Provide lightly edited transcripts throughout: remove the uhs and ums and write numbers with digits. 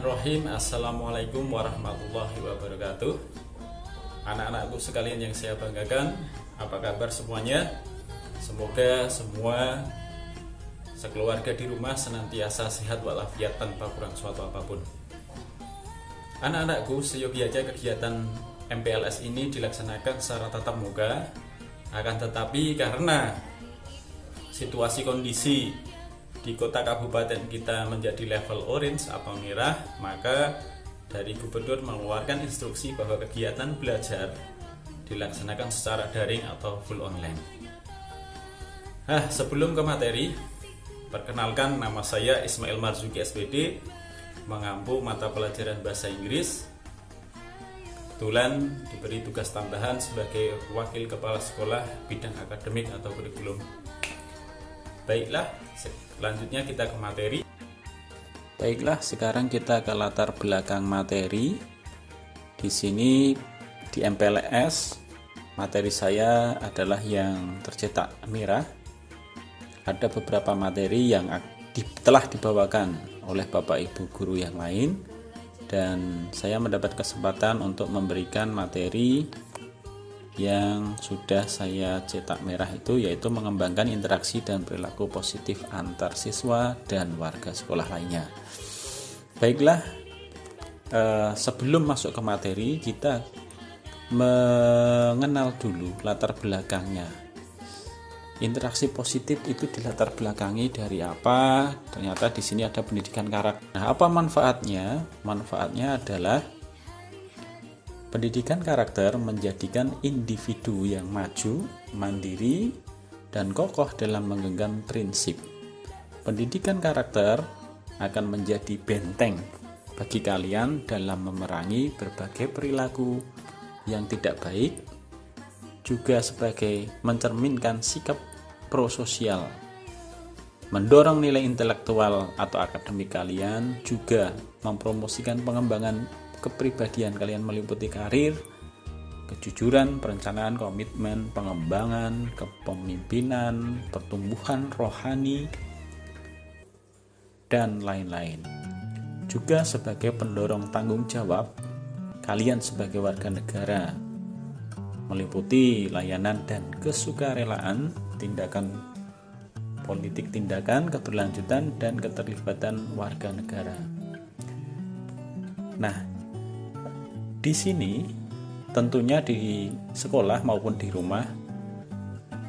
Bismillahirrahmanirrahim. Assalamualaikum warahmatullahi wabarakatuh. Anak-anakku sekalian yang saya banggakan, apa kabar semuanya? Semoga semua sekeluarga di rumah senantiasa sehat walafiat tanpa kurang suatu apapun. Anak-anakku, seyogianya kegiatan MPLS ini dilaksanakan secara tatap muka. Akan tetapi karena situasi kondisi di kota kabupaten kita menjadi level orange atau merah, maka dari gubernur mengeluarkan instruksi bahwa kegiatan belajar dilaksanakan secara daring atau full online. Sebelum ke materi, perkenalkan, nama saya Ismail Marzuki SPD, mengampu mata pelajaran bahasa Inggris. Kebetulan diberi tugas tambahan sebagai wakil kepala sekolah bidang akademik atau kurikulum. Baiklah, selanjutnya kita ke materi. Baiklah, sekarang kita ke latar belakang materi. Di sini di MPLS, materi saya adalah yang tercetak merah. Ada beberapa materi yang telah dibawakan oleh Bapak Ibu guru yang lain, dan saya mendapat kesempatan untuk memberikan materi yang sudah saya cetak merah itu, yaitu mengembangkan interaksi dan perilaku positif antar siswa dan warga sekolah lainnya. Baiklah, sebelum masuk ke materi, kita mengenal dulu latar belakangnya. Interaksi positif itu dilatar belakangi dari apa? Ternyata di sini ada pendidikan karakter. Nah, apa manfaatnya? Manfaatnya adalah pendidikan karakter menjadikan individu yang maju, mandiri, dan kokoh dalam menggenggam prinsip. Pendidikan karakter akan menjadi benteng bagi kalian dalam memerangi berbagai perilaku yang tidak baik, juga sebagai mencerminkan sikap prososial, mendorong nilai intelektual atau akademik kalian, juga mempromosikan pengembangan kepribadian kalian meliputi karir, kejujuran, perencanaan, komitmen, pengembangan, kepemimpinan, pertumbuhan rohani, dan lain-lain. Juga sebagai pendorong tanggung jawab kalian sebagai warga negara, meliputi layanan dan kesukarelaan, tindakan politik, tindakan keberlanjutan, dan keterlibatan warga negara. Nah, di sini tentunya di sekolah maupun di rumah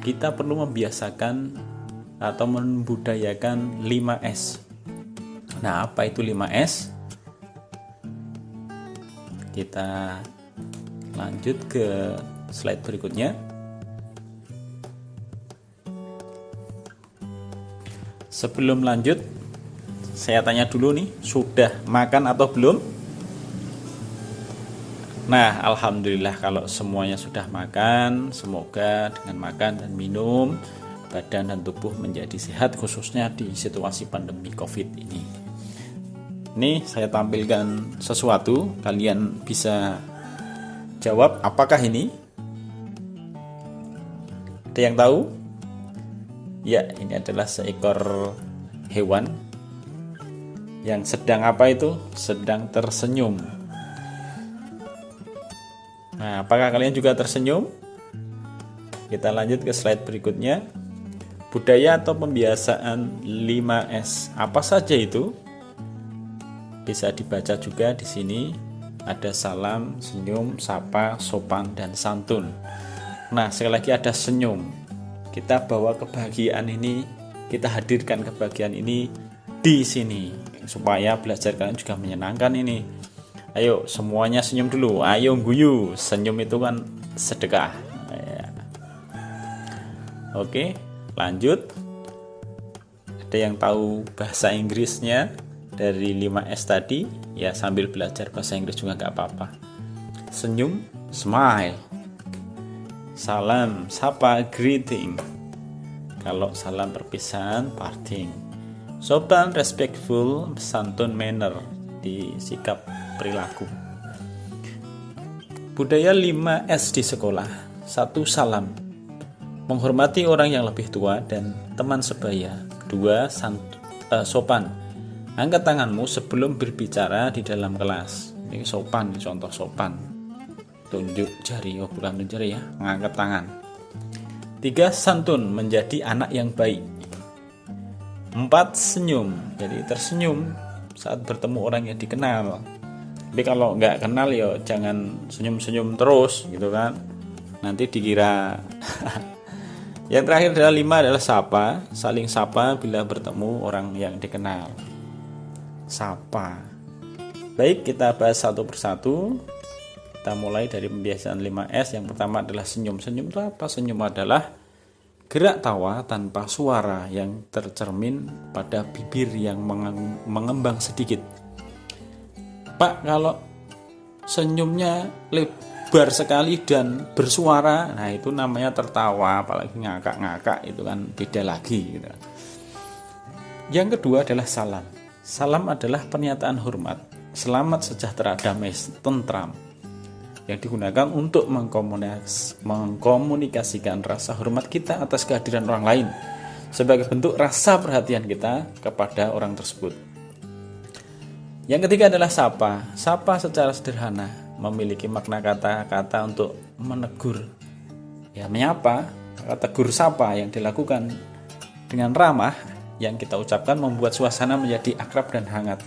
kita perlu membiasakan atau membudayakan 5S. Nah, apa itu 5S? Kita lanjut ke slide berikutnya. Sebelum lanjut, saya tanya dulu nih, sudah makan atau belum? Nah, alhamdulillah kalau semuanya sudah makan. Semoga dengan makan dan minum, badan dan tubuh menjadi sehat, khususnya di situasi pandemi COVID ini. Ini saya tampilkan sesuatu, kalian bisa jawab apakah ini? Ada yang tahu? Ya, ini adalah seekor hewan yang sedang apa itu? Sedang tersenyum. Nah, apakah kalian juga tersenyum? Kita lanjut ke slide berikutnya. Budaya atau pembiasaan 5S. Apa saja itu? Bisa dibaca juga di sini. Ada salam, senyum, sapa, sopan, dan santun. Nah, sekali lagi ada senyum. Kita bawa kebahagiaan ini, kita hadirkan kebahagiaan ini di sini supaya belajar kalian juga menyenangkan ini. Ayo semuanya senyum dulu. Ayo guyu. Senyum itu kan sedekah. Oke, lanjut. Ada yang tahu bahasa Inggrisnya dari 5S tadi? Ya, sambil belajar bahasa Inggris juga nggak apa-apa. Senyum, smile. Salam, sapa, greeting. Kalau salam perpisahan, parting. Sopan, respectful, santun, manner, di sikap perilaku. Budaya 5S di sekolah. 1. Salam, menghormati orang yang lebih tua dan teman sebaya. 2. Sopan, Angkat tanganmu sebelum berbicara di dalam kelas. Ini sopan, contoh sopan. Tunjuk jari, bukan tunjuk jari ya, ngangkat tangan. 3. Santun, menjadi anak yang baik. 4. Senyum, jadi tersenyum saat bertemu orang yang dikenal. Tapi kalau nggak kenal ya jangan senyum-senyum terus gitu kan, nanti dikira. Yang terakhir adalah 5 adalah sapa, saling sapa bila bertemu orang yang dikenal. Sapa. Baik, kita bahas satu persatu. Kita mulai dari pembiasaan 5S. Yang pertama adalah senyum. Senyum itu apa? Senyum adalah gerak tawa tanpa suara yang tercermin pada bibir yang mengembang sedikit. Pak, kalau senyumnya lebar sekali dan bersuara, nah itu namanya tertawa, apalagi ngakak-ngakak, itu kan beda lagi gitu. Yang kedua adalah salam. Salam adalah pernyataan hormat, selamat, sejahtera, damai, tentram, yang digunakan untuk mengkomunikasikan rasa hormat kita atas kehadiran orang lain sebagai bentuk rasa perhatian kita kepada orang tersebut. Yang ketiga adalah sapa. Sapa secara sederhana memiliki makna kata-kata untuk menegur, ya, menyapa. Tegur sapa yang dilakukan dengan ramah yang kita ucapkan membuat suasana menjadi akrab dan hangat.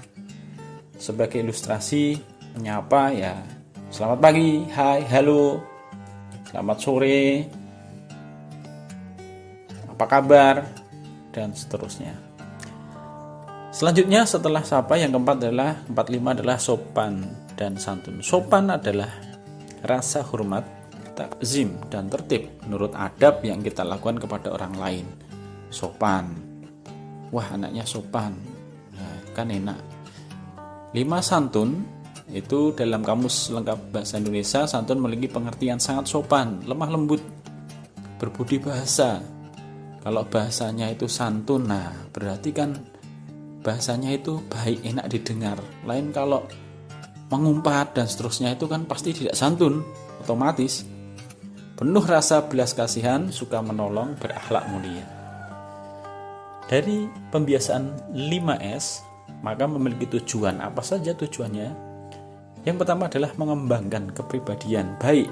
Sebagai ilustrasi, menyapa ya, selamat pagi, hai, halo, selamat sore, apa kabar, dan seterusnya. Selanjutnya setelah sapa, yang keempat adalah 45 adalah sopan dan santun. Sopan adalah rasa hormat, takzim, dan tertib menurut adab yang kita lakukan kepada orang lain. Sopan. Wah, anaknya sopan, nah, kan enak. 5. Santun, itu dalam kamus lengkap bahasa Indonesia, santun memiliki pengertian sangat sopan, lemah lembut, berbudi bahasa. Kalau bahasanya itu santun, nah berarti kan bahasanya itu baik, enak didengar. Lain kalau mengumpat dan seterusnya, itu kan pasti tidak santun, otomatis. Penuh rasa belas kasihan, suka menolong, berakhlak mulia. Dari pembiasaan 5S, maka memiliki tujuan. Apa saja tujuannya? Yang pertama adalah mengembangkan kepribadian baik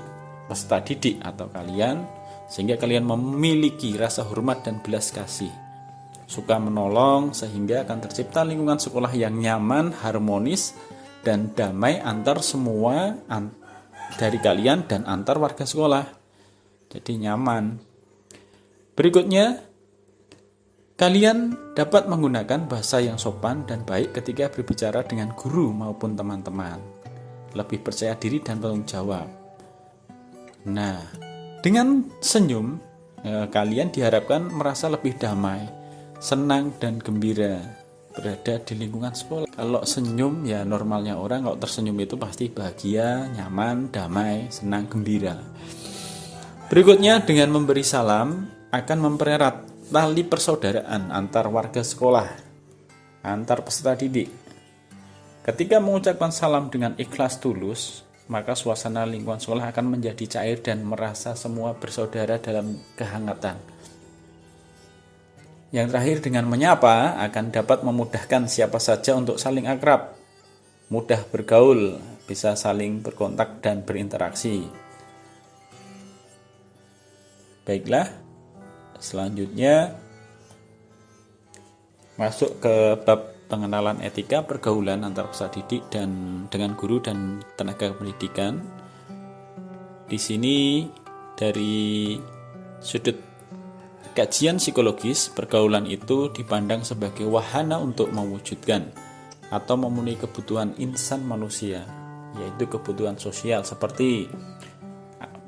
peserta didik atau kalian, sehingga kalian memiliki rasa hormat dan belas kasih, suka menolong, sehingga akan tercipta lingkungan sekolah yang nyaman, harmonis, dan damai antar semua dari kalian dan antar warga sekolah. Jadi nyaman. Berikutnya, kalian dapat menggunakan bahasa yang sopan dan baik ketika berbicara dengan guru maupun teman-teman. Lebih percaya diri dan bertanggung jawab. Nah, dengan senyum, kalian diharapkan merasa lebih damai, senang dan gembira berada di lingkungan sekolah. Kalau senyum, ya normalnya orang kalau tersenyum itu pasti bahagia, nyaman, damai, senang, gembira. Berikutnya, dengan memberi salam akan mempererat tali persaudaraan antar warga sekolah, antar peserta didik. Ketika mengucapkan salam dengan ikhlas tulus, maka suasana lingkungan sekolah akan menjadi cair dan merasa semua bersaudara dalam kehangatan. Yang terakhir, dengan menyapa akan dapat memudahkan siapa saja untuk saling akrab, mudah bergaul, bisa saling berkontak dan berinteraksi. Baiklah, selanjutnya masuk ke bab pengenalan etika pergaulan antar peserta didik dan dengan guru dan tenaga pendidikan. Di sini dari sudut kajian psikologis, pergaulan itu dipandang sebagai wahana untuk mewujudkan atau memenuhi kebutuhan insan manusia, yaitu kebutuhan sosial seperti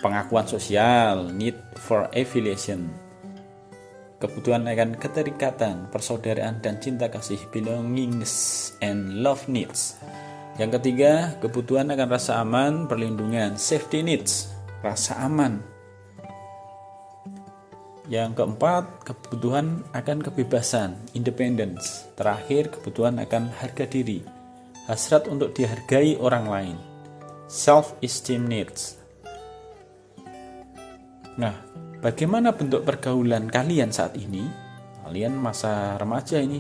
pengakuan sosial, need for affiliation, kebutuhan akan keterikatan, persaudaraan dan cinta kasih, belongings and love needs. Yang ketiga, kebutuhan akan rasa aman, perlindungan, safety needs, rasa aman. Yang keempat, kebutuhan akan kebebasan, independence. Terakhir, kebutuhan akan harga diri, hasrat untuk dihargai orang lain, self-esteem needs. Nah, bagaimana bentuk pergaulan kalian saat ini? Kalian masa remaja ini.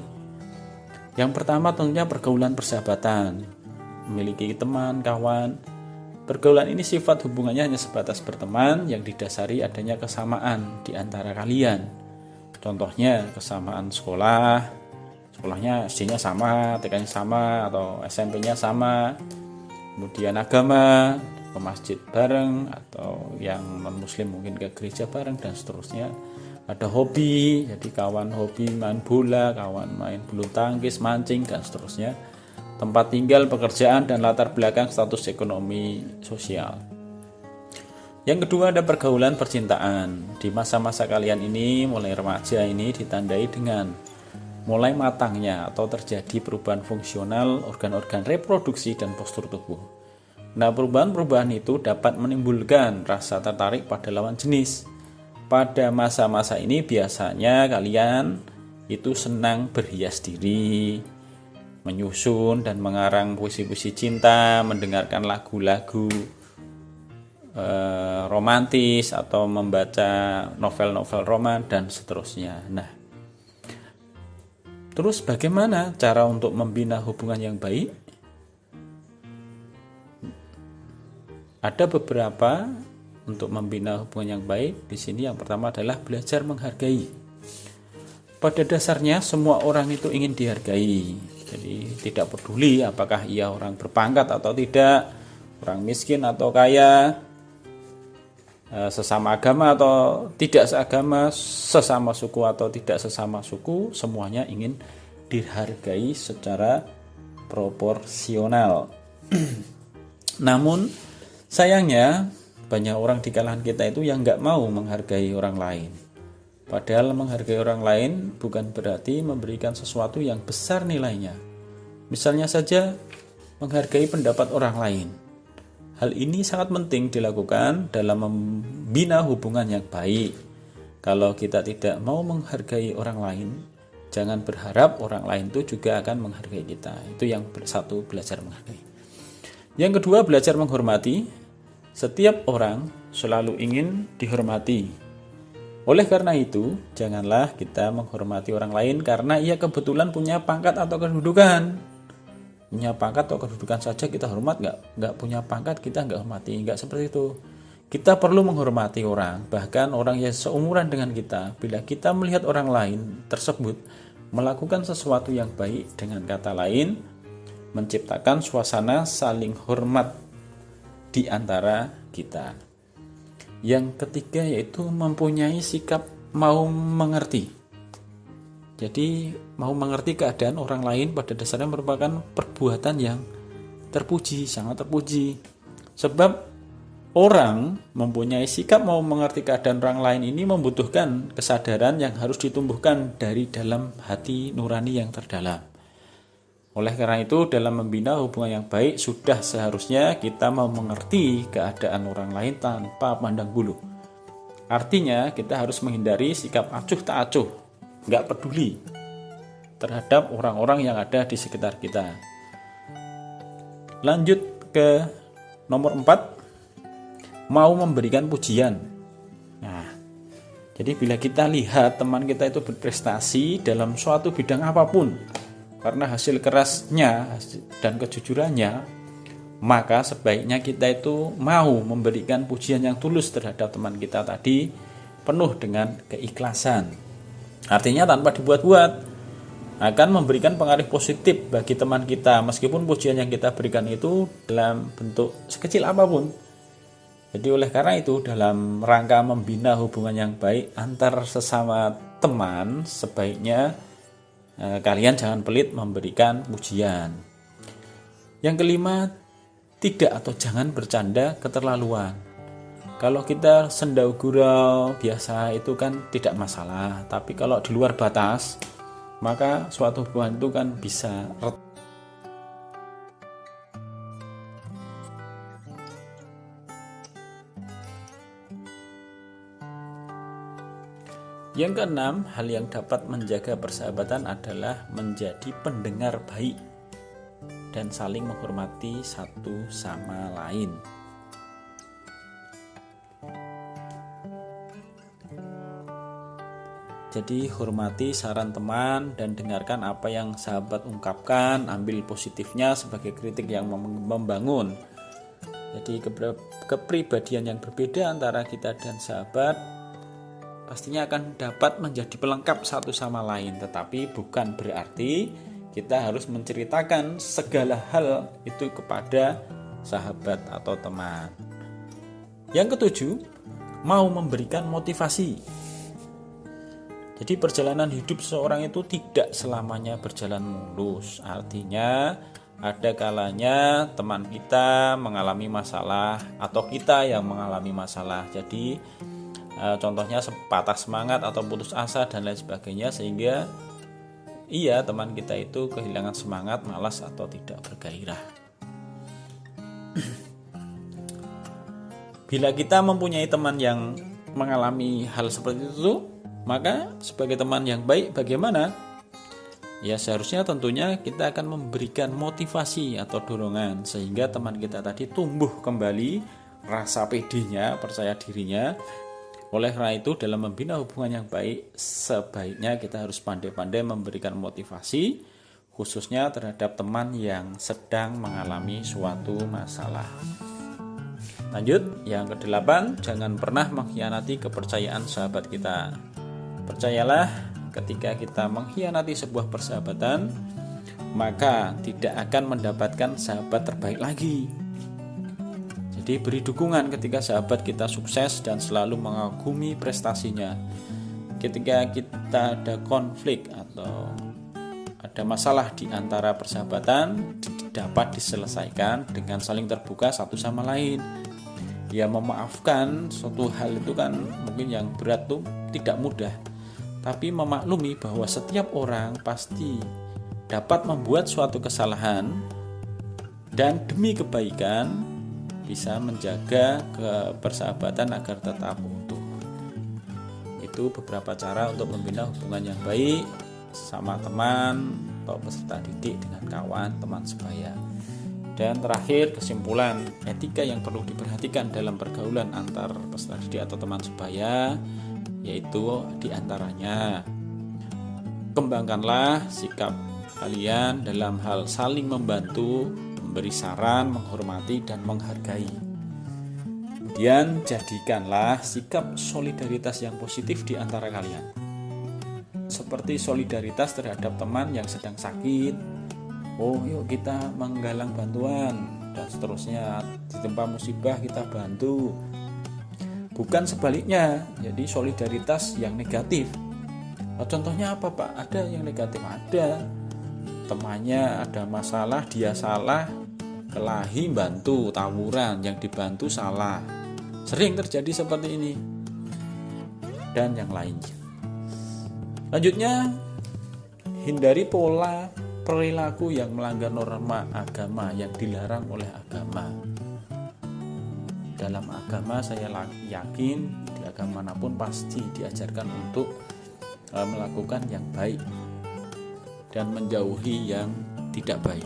Yang pertama tentunya pergaulan persahabatan, memiliki teman, kawan. Pergaulan ini sifat hubungannya hanya sebatas berteman yang didasari adanya kesamaan di antara kalian. Contohnya kesamaan sekolah, sekolahnya SD-nya sama, TK-nya sama, atau SMP-nya sama. Kemudian agama, ke masjid bareng, atau yang non-muslim mungkin ke gereja bareng, dan seterusnya. Ada hobi, jadi kawan hobi main bola, kawan main bulu tangkis, mancing, dan seterusnya. Tempat tinggal, pekerjaan, dan latar belakang status ekonomi sosial. Yang kedua ada pergaulan percintaan. Di masa-masa kalian ini, mulai remaja ini ditandai dengan mulai matangnya atau terjadi perubahan fungsional organ-organ reproduksi dan postur tubuh. Nah, perubahan-perubahan itu dapat menimbulkan rasa tertarik pada lawan jenis. Pada masa-masa ini biasanya kalian itu senang berhias diri, menyusun dan mengarang puisi-puisi cinta, mendengarkan lagu-lagu romantis atau membaca novel-novel roman dan seterusnya. Nah, terus bagaimana cara untuk membina hubungan yang baik? Ada beberapa untuk membina hubungan yang baik. Di sini yang pertama adalah belajar menghargai. Pada dasarnya semua orang itu ingin dihargai. Jadi tidak peduli apakah ia orang berpangkat atau tidak, orang miskin atau kaya, sesama agama atau tidak seagama, sesama suku atau tidak sesama suku, semuanya ingin dihargai secara proporsional. Namun sayangnya banyak orang di kalangan kita itu yang nggak mau menghargai orang lain. Padahal menghargai orang lain bukan berarti memberikan sesuatu yang besar nilainya. Misalnya saja menghargai pendapat orang lain. Hal ini sangat penting dilakukan dalam membina hubungan yang baik. Kalau kita tidak mau menghargai orang lain, jangan berharap orang lain itu juga akan menghargai kita. Itu yang satu, belajar menghargai. Yang kedua, belajar menghormati. Setiap orang selalu ingin dihormati. Oleh karena itu, janganlah kita menghormati orang lain karena ia kebetulan punya pangkat atau kedudukan. Punya pangkat atau kedudukan saja kita hormat, nggak punya pangkat kita nggak hormati, nggak seperti itu. Kita perlu menghormati orang, bahkan orang yang seumuran dengan kita. Bila kita melihat orang lain tersebut melakukan sesuatu yang baik, dengan kata lain, menciptakan suasana saling hormat di antara kita. Yang ketiga yaitu mempunyai sikap mau mengerti. Jadi mau mengerti keadaan orang lain pada dasarnya merupakan perbuatan yang terpuji, sangat terpuji. Sebab orang mempunyai sikap mau mengerti keadaan orang lain ini membutuhkan kesadaran yang harus ditumbuhkan dari dalam hati nurani yang terdalam. Oleh karena itu, dalam membina hubungan yang baik, sudah seharusnya kita mau mengerti keadaan orang lain tanpa pandang bulu. Artinya, kita harus menghindari sikap acuh tak acuh, nggak peduli terhadap orang-orang yang ada di sekitar kita. Lanjut ke nomor 4, mau memberikan pujian. Nah, jadi bila kita lihat teman kita itu berprestasi dalam suatu bidang apapun, karena hasil kerasnya dan kejujurannya, maka sebaiknya kita itu mau memberikan pujian yang tulus terhadap teman kita tadi, penuh dengan keikhlasan. Artinya tanpa dibuat-buat, akan memberikan pengaruh positif bagi teman kita, meskipun pujian yang kita berikan itu dalam bentuk sekecil apapun. Jadi oleh karena itu, dalam rangka membina hubungan yang baik antar sesama teman, sebaiknya kalian jangan pelit memberikan pujian. Yang kelima, tidak atau jangan bercanda keterlaluan. Kalau kita sendau gurau biasa itu kan tidak masalah, tapi kalau di luar batas, maka suatu hubungan itu kan bisa retak. Yang keenam, hal yang dapat menjaga persahabatan adalah menjadi pendengar baik dan saling menghormati satu sama lain. Jadi hormati saran teman dan dengarkan apa yang sahabat ungkapkan, ambil positifnya sebagai kritik yang membangun. Jadi kepribadian yang berbeda antara kita dan sahabat pastinya akan dapat menjadi pelengkap satu sama lain, tetapi bukan berarti kita harus menceritakan segala hal itu kepada sahabat atau teman. Yang ketujuh, mau memberikan motivasi. Jadi perjalanan hidup seseorang itu tidak selamanya berjalan mulus. Artinya ada kalanya teman kita mengalami masalah atau kita yang mengalami masalah. Jadi contohnya patah semangat atau putus asa dan lain sebagainya, sehingga teman kita itu kehilangan semangat, malas atau tidak bergairah. Bila kita mempunyai teman yang mengalami hal seperti itu, maka sebagai teman yang baik bagaimana? Ya seharusnya tentunya kita akan memberikan motivasi atau dorongan sehingga teman kita tadi tumbuh kembali rasa pedenya, percaya dirinya. Oleh karena itu dalam membina hubungan yang baik, sebaiknya kita harus pandai-pandai memberikan motivasi khususnya terhadap teman yang sedang mengalami suatu masalah. Lanjut, yang ke-8, jangan pernah mengkhianati kepercayaan sahabat kita. Percayalah, ketika kita mengkhianati sebuah persahabatan, maka tidak akan mendapatkan sahabat terbaik lagi. Jadi beri dukungan ketika sahabat kita sukses dan selalu mengagumi prestasinya. Ketika kita ada konflik atau ada masalah di antara persahabatan, dapat diselesaikan dengan saling terbuka satu sama lain. Ya memaafkan suatu hal itu kan mungkin yang berat tuh tidak mudah. Tapi memaklumi bahwa setiap orang pasti dapat membuat suatu kesalahan dan demi kebaikan bisa menjaga persahabatan agar tetap utuh. Itu beberapa cara untuk membina hubungan yang baik sama teman atau peserta didik dengan kawan, teman sebaya. Dan terakhir, kesimpulan etika yang perlu diperhatikan dalam pergaulan antar peserta didik atau teman sebaya, yaitu diantaranya kembangkanlah sikap kalian dalam hal saling membantu, memberi saran, menghormati dan menghargai. Kemudian jadikanlah sikap solidaritas yang positif di antara kalian, seperti solidaritas terhadap teman yang sedang sakit. Yuk kita menggalang bantuan dan seterusnya. Ditimpa musibah kita bantu. Bukan sebaliknya, jadi solidaritas yang negatif. Contohnya apa Pak? Ada yang negatif? Ada. Temannya ada masalah, dia salah, kelahi bantu, tawuran, yang dibantu salah. Sering terjadi seperti ini. Dan yang lainnya. Lanjutnya, hindari pola perilaku yang melanggar norma agama yang dilarang oleh agama. Dalam agama saya yakin di agama manapun pasti diajarkan untuk melakukan yang baik dan menjauhi yang tidak baik.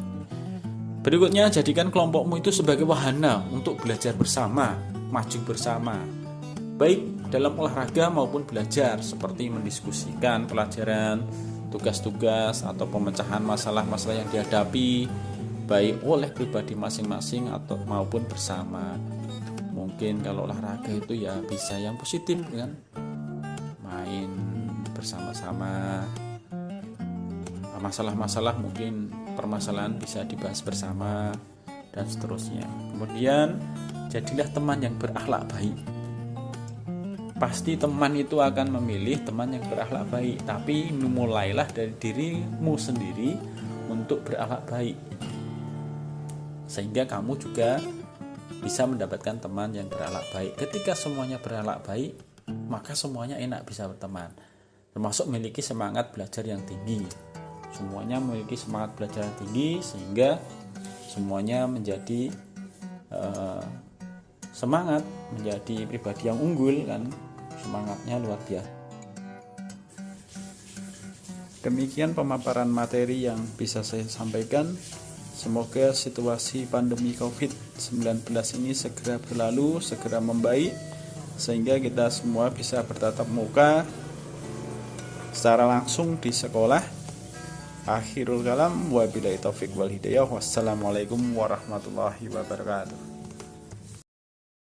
Berikutnya, jadikan kelompokmu itu sebagai wahana untuk belajar bersama, maju bersama, baik dalam olahraga maupun belajar, seperti mendiskusikan pelajaran, tugas-tugas atau pemecahan masalah-masalah yang dihadapi baik oleh pribadi masing-masing atau maupun bersama. Mungkin kalau olahraga itu ya bisa yang positif kan, main bersama-sama, masalah-masalah mungkin permasalahan bisa dibahas bersama dan seterusnya. Kemudian jadilah teman yang berakhlak baik. Pasti teman itu akan memilih teman yang berakhlak baik, tapi mulailah dari dirimu sendiri untuk berakhlak baik, sehingga kamu juga bisa mendapatkan teman yang berakhlak baik. Ketika semuanya berakhlak baik, maka semuanya enak bisa berteman, termasuk memiliki semangat belajar yang tinggi. Semuanya memiliki semangat belajar yang tinggi sehingga semuanya menjadi semangat menjadi pribadi yang unggul kan, semangatnya luar biasa. Demikian pemaparan materi yang bisa saya sampaikan. Semoga situasi pandemi COVID-19 ini segera berlalu, segera membaik, sehingga kita semua bisa bertatap muka secara langsung di sekolah. Akhirul kalam, wabillahi taufik wal hidayah. Wassalamualaikum warahmatullahi wabarakatuh.